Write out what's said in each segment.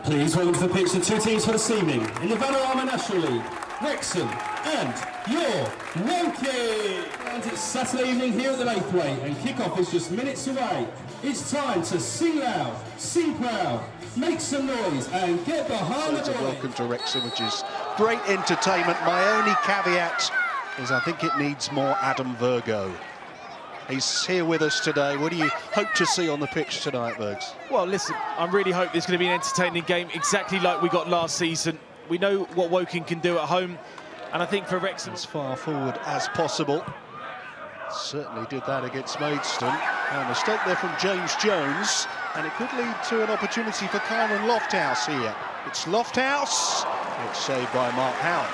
Please welcome to the pitch the two teams for this evening in the Vanarama National League, Wrexham and your Wonky! And it's Saturday evening here at the Lathway and kick-off is just minutes away. It's time to sing loud, sing proud, make some noise and get behind the boys. Welcome to Wrexham, which is great entertainment. My only caveat is I think it needs more Adam Virgo. He's here with us today. What do you hope to see on the pitch tonight, Bergs? Well, listen, I really hope there's going to be an entertaining game, exactly like we got last season. We know what Woking can do at home, and I think for Wrexham... As far forward as possible. Certainly did that against Maidstone. A mistake there from James Jones, and it could lead to an opportunity for Kyron Lofthouse here. It's Lofthouse. It's saved by Mark Howard.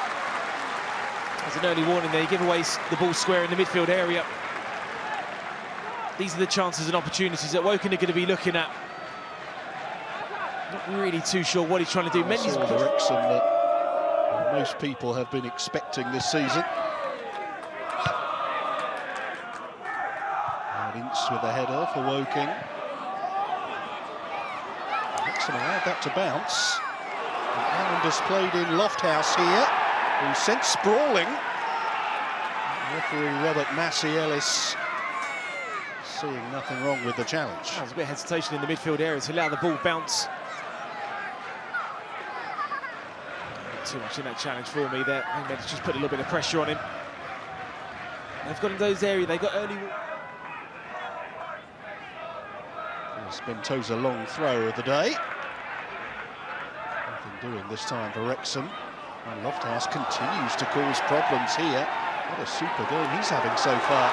There's an early warning there. You give away the ball square in the midfield area. These are the chances and opportunities that Woking are going to be looking at. Not really too sure what he's trying to do. Many the Wrexham that most people have been expecting this season. Ince with the header for Woking. Wrexham allowed that to bounce. Islanders played in Lofthouse here, who sent sprawling. Referee Robert Massey-Ellis seeing nothing wrong with the challenge. There's a bit of hesitation in the midfield area to allow the ball bounce. Not too much in that challenge for me there. I think they just put a little bit of pressure on him. They've got in those areas, they got early... Bento's a long throw of the day. Nothing doing this time for Wrexham. And Lofthouse continues to cause problems here. What a super game he's having so far.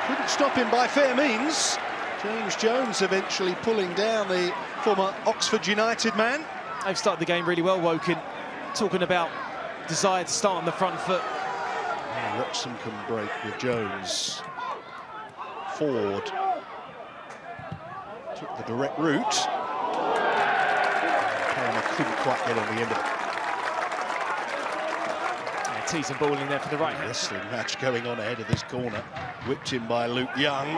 Couldn't stop him by fair means. James Jones eventually pulling down the former Oxford United man. They've started the game really well, Woking. Talking about desire to start on the front foot. And Wrexham can break with Jones. Ford took the direct route. Palmer couldn't quite get on the end of it. Yeah, teasing ball in there for the right hand. Wrestling match going on ahead of this corner. Whipped in by Luke Young.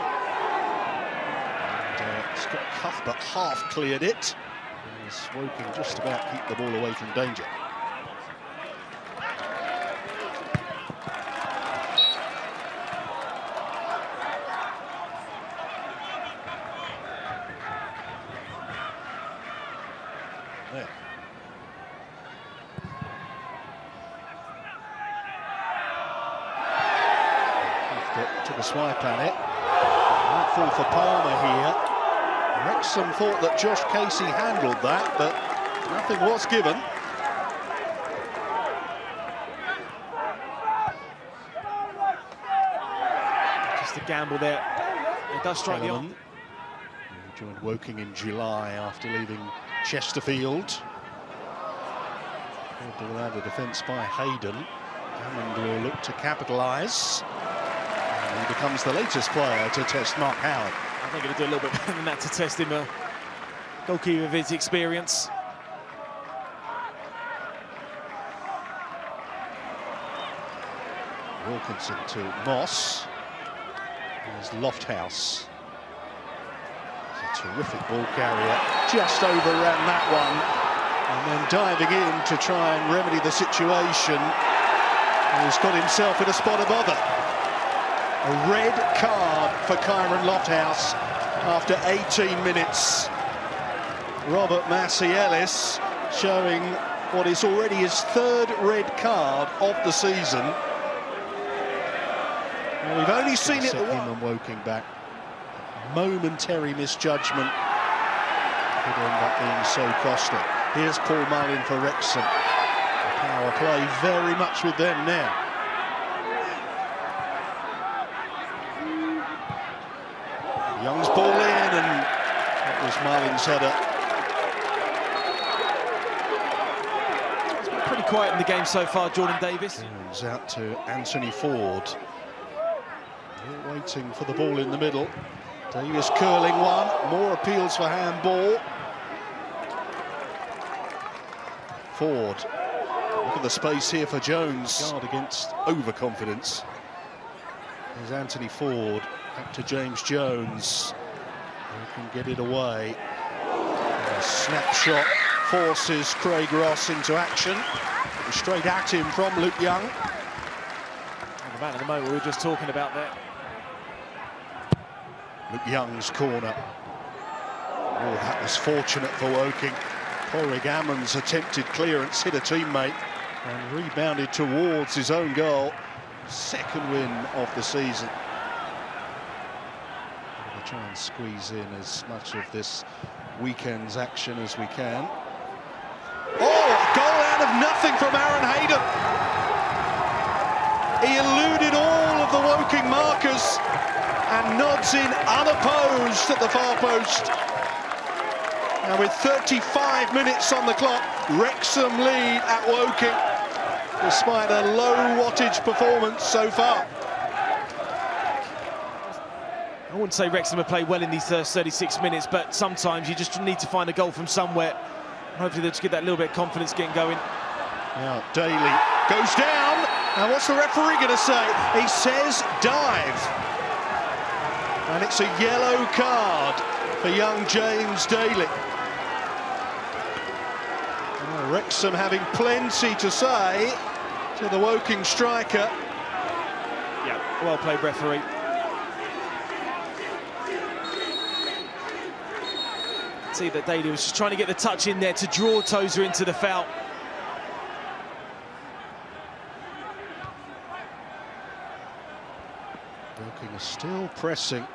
And it's got cuff, but half cleared it. And Woking just about keep the ball away from danger. There. Took a swipe at it. Might fall for Palmer here. Wrexham thought that Josh Casey handled that, but nothing was given. Just a gamble there. It does strike the arm. He joined Woking in July after leaving Chesterfield. Without a defence by Hayden. Hammond will look to capitalise. He becomes the latest player to test Mark Howard. I think he'll do a little bit better than that to test him. A goalkeeper of his experience. Wilkinson to Moss. There's Lofthouse. He's a terrific ball carrier. Just overran that one. And then diving in to try and remedy the situation. He's got himself in a spot of bother. A red card for Kyron Lofthouse after 18 minutes. Robert Massey-Ellis showing what is already his third red card of the season. Well, we've only seen it the one. Woking back. Momentary misjudgment could end up being so costly. Here's Paul Mullin for Wrexham. The power play very much with them now. Young's ball in, and that was Marlin's header. It's been pretty quiet in the game so far, Jordan Davis. It's out to Anthony Ford. They're waiting for the ball in the middle. Davis curling one, more appeals for handball. Ford, look at the space here for Jones. Guard against overconfidence. There's Anthony Ford. Back to James Jones, who can get it away. Snapshot forces Craig Ross into action. It was straight at him from Luke Young. And the man at the moment we were just talking about there. Luke Young's corner. Oh, that was fortunate for Woking. Corrig Ammons attempted clearance, hit a teammate, and rebounded towards his own goal. Second win of the season. We'll try and squeeze in as much of this weekend's action as we can. Oh, goal out of nothing from Aaron Hayden. He eluded all of the Woking markers and nods in unopposed at the far post. Now with 35 minutes on the clock, Wrexham lead at Woking, despite a low wattage performance so far. I wouldn't say Wrexham have played well in these first 36 minutes, but sometimes you just need to find a goal from somewhere. Hopefully they'll just get that little bit of confidence getting going. Now Daly goes down. Now what's the referee going to say? He says dive. And it's a yellow card for young James Daly. Well, Wrexham having plenty to say to the Woking striker. Yeah, well played, referee. See that Daly was just trying to get the touch in there to draw Tozer into the foul. Woking is still pressing.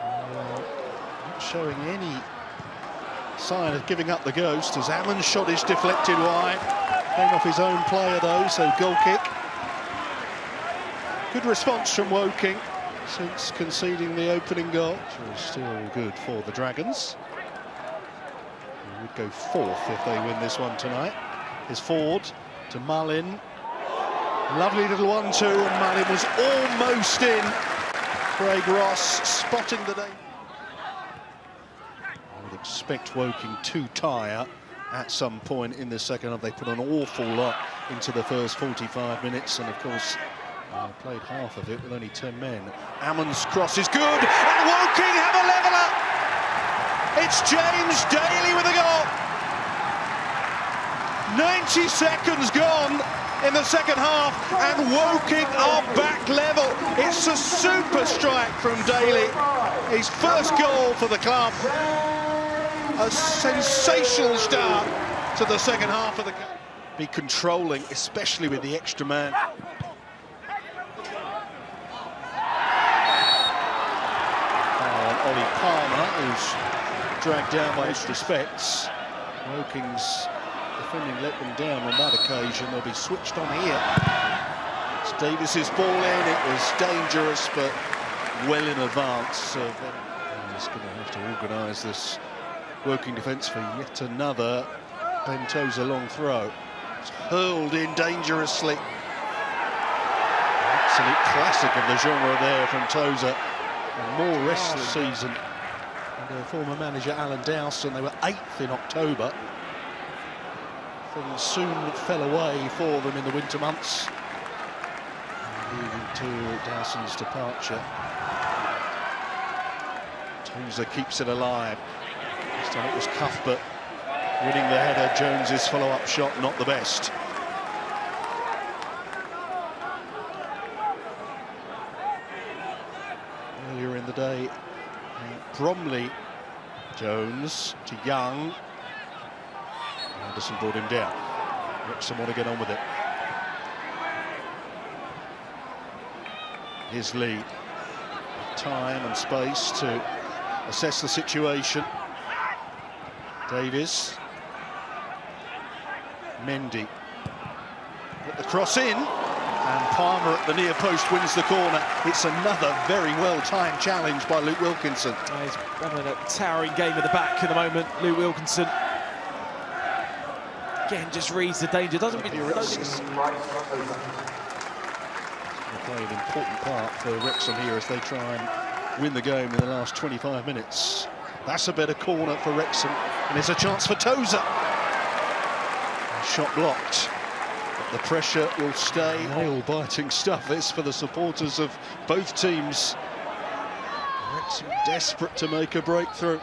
Not showing any sign of giving up the ghost as Ammons' shot is deflected wide. Came off his own player though, so goal kick. Good response from Woking since conceding the opening goal, which is still good for the Dragons. They would go fourth if they win this one tonight. Here's Ford to Mullin. Lovely little 1-2, and Mullin was almost in. Craig Ross spotting the day. I would expect Woking to tire at some point in the second half. They put an awful lot into the first 45 minutes, and of course played half of it with only 10 men. Ammons' cross is good, and Woking have a leveller. It's James Daly with a goal. 90 seconds gone in the second half, and Woking are back level. It's a super strike from Daly. His first goal for the club. A sensational start to the second half of the game. Be controlling, especially with the extra man. Ollie Palmer, who's dragged down by most respects. Woking's defending let them down on that occasion. They'll be switched on here. It's Davis's ball in. It was dangerous, but well in advance of them. He's going to have to organise this Woking defence for yet another Ben Tozer long throw. It's hurled in dangerously. Absolute classic of the genre there from Tozer. And more restless season. Under former manager Alan Dowson, they were 8th in October. Things soon fell away for them in the winter months, leading to Dowson's departure. Tozer keeps it alive. This time it was Cuthbert winning the header. Jones's follow-up shot not the best. Earlier in the day, Bromley, Jones to Young. Anderson brought him down. Wrexham want to get on with it. Here's Lee. Time and space to assess the situation. Davies. Mendy. Put the cross in. And Palmer at the near post wins the corner. It's another very well-timed challenge by Luke Wilkinson. He's having a towering game at the back at the moment, Luke Wilkinson. Again, just reads the danger. Doesn't really play an important part for Wrexham here as they try and win the game in the last 25 minutes. That's a better corner for Wrexham, and it's a chance for Tozer. Shot blocked. But the pressure will stay. Nail-biting stuff this for the supporters of both teams. Wrexham desperate to make a breakthrough.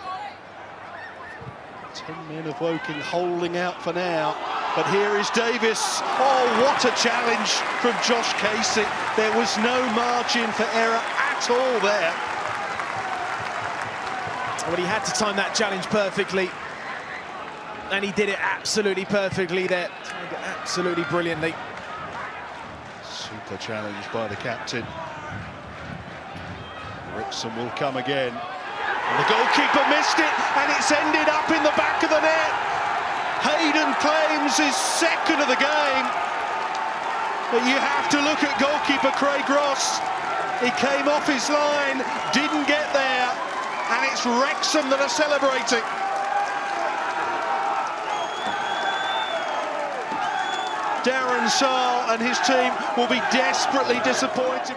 10 men of Woking holding out for now. But here is Davis. Oh, what a challenge from Josh Casey. There was no margin for error at all there. Well, he had to time that challenge perfectly. And he did it absolutely perfectly there. Timed it absolutely brilliantly. Super challenge by the captain. Wrexham will come again. And the goalkeeper missed it, and it's ended up in the back of the net. Hayden claims his second of the game. But you have to look at goalkeeper Craig Ross. He came off his line, didn't get there, and it's Wrexham that are celebrating. Darren Sarl and his team will be desperately disappointed.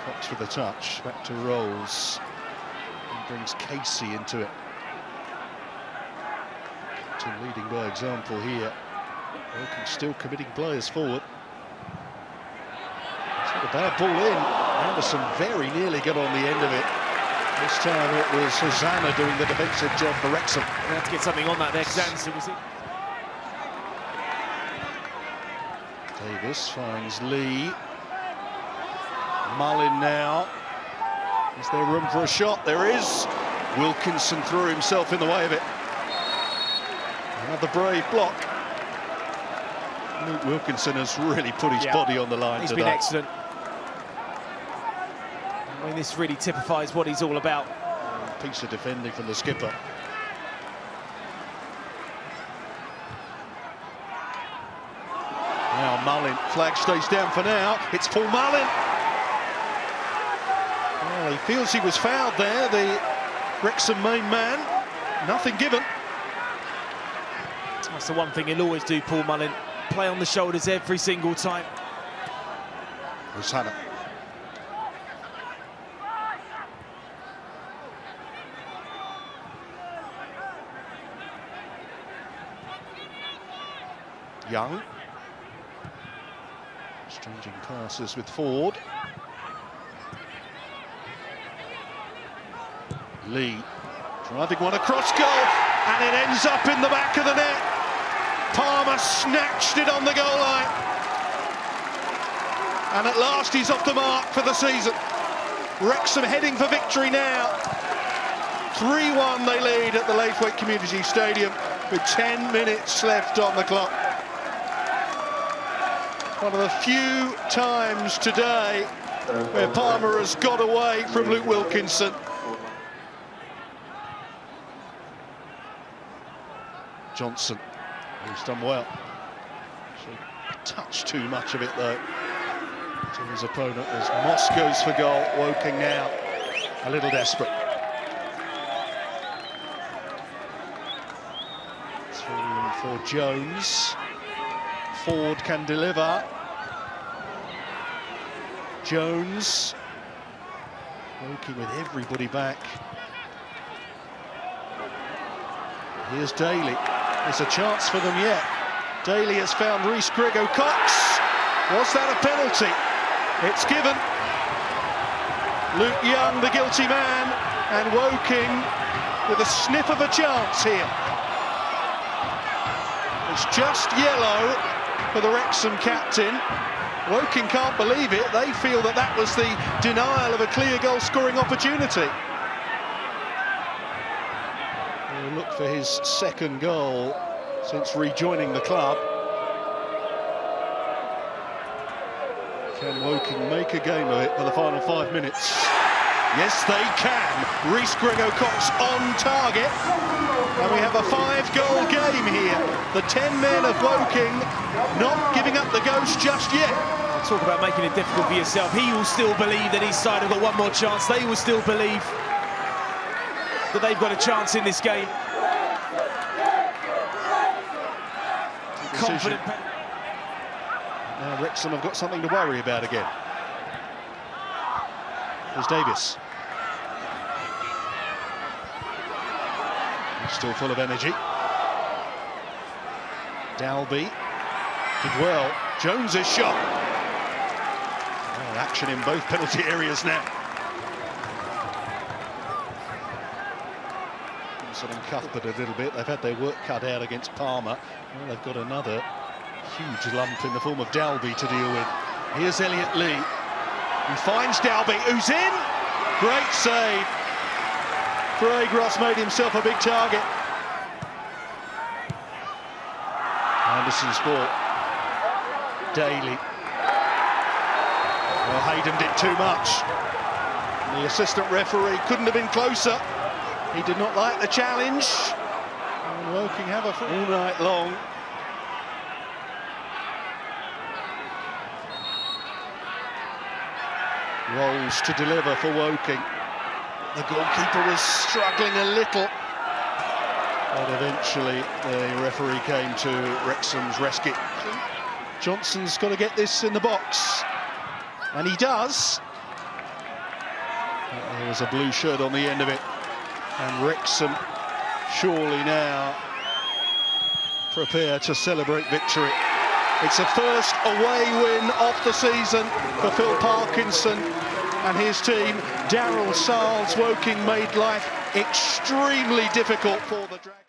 Cox for the touch, back to Rolls. And brings Casey into it. Captain leading by example here. Woking still committing players forward. It's not a bad ball in. Anderson very nearly got on the end of it. This time it was Hosanna doing the defensive job for Wrexham. We have to get something on that there, because Anderson was it. Davis finds Lee. Mullin now. Is there room for a shot? There is. Wilkinson threw himself in the way of it. Another brave block. Luke Wilkinson has really put his body on the line today. He's been excellent. I mean, this really typifies what he's all about. Piece of defending from the skipper. Now Mullin, flag stays down for now. It's Paul Mullin. Well, he feels he was fouled there, the Wrexham main man. Nothing given. That's the one thing he'll always do, Paul Mullin. Play on the shoulders every single time. Hosanna. Young. Exchanging passes with Ford. Lee driving one across goal, and it ends up in the back of the net. Palmer snatched it on the goal line. And at last he's off the mark for the season. Wrexham heading for victory now. 3-1 they lead at the Laithwaite Community Stadium with 10 minutes left on the clock. One of the few times today where Palmer has got away from Luke Wilkinson. Johnson, he's done well. A touch too much of it though to his opponent as Moss goes for goal. Woking now a little desperate. Through for Jones. Ford can deliver. Jones. Woking with everybody back. Here's Daly. There's a chance for them yet. Daly has found Rhys Grego-Cox. Was that a penalty? It's given. Luke Young, the guilty man, and Woking with a sniff of a chance here. It's just yellow for the Wrexham captain. Woking can't believe it. They feel that that was the denial of a clear goal-scoring opportunity. We'll look for his second goal since rejoining the club. Can Woking make a game of it for the final 5 minutes? Yes, they can. Rhys Grego-Cox on target. And we have a 5-goal game here. The 10 men of Woking not giving up the ghost just yet. Talk about making it difficult for yourself. He will still believe that his side have got one more chance. They will still believe that they've got a chance in this game. Confident. Now Wrexham have got something to worry about again. There's Davis. He's still full of energy. Dalby did well. Jones's shot. Well, action in both penalty areas now. Johnson and Cuthbert a little bit. They've had their work cut out against Palmer. Well, they've got another huge lump in the form of Dalby to deal with. Here's Elliot Lee. He finds Dalby, who's in. Great save. Craig Ross made himself a big target. Anderson's ball. Daly. Well, Hayden did too much. The assistant referee couldn't have been closer. He did not like the challenge. And Woking have a all night long. Rolls to deliver for Woking. The goalkeeper was struggling a little, but eventually the referee came to Wrexham's rescue. Johnson's got to get this in the box, and he does. But there was a blue shirt on the end of it, and Wrexham surely now prepare to celebrate victory. It's a first away win of the season for Phil Parkinson and his team. Daryl Sarles Woking made life extremely difficult for the Dragons.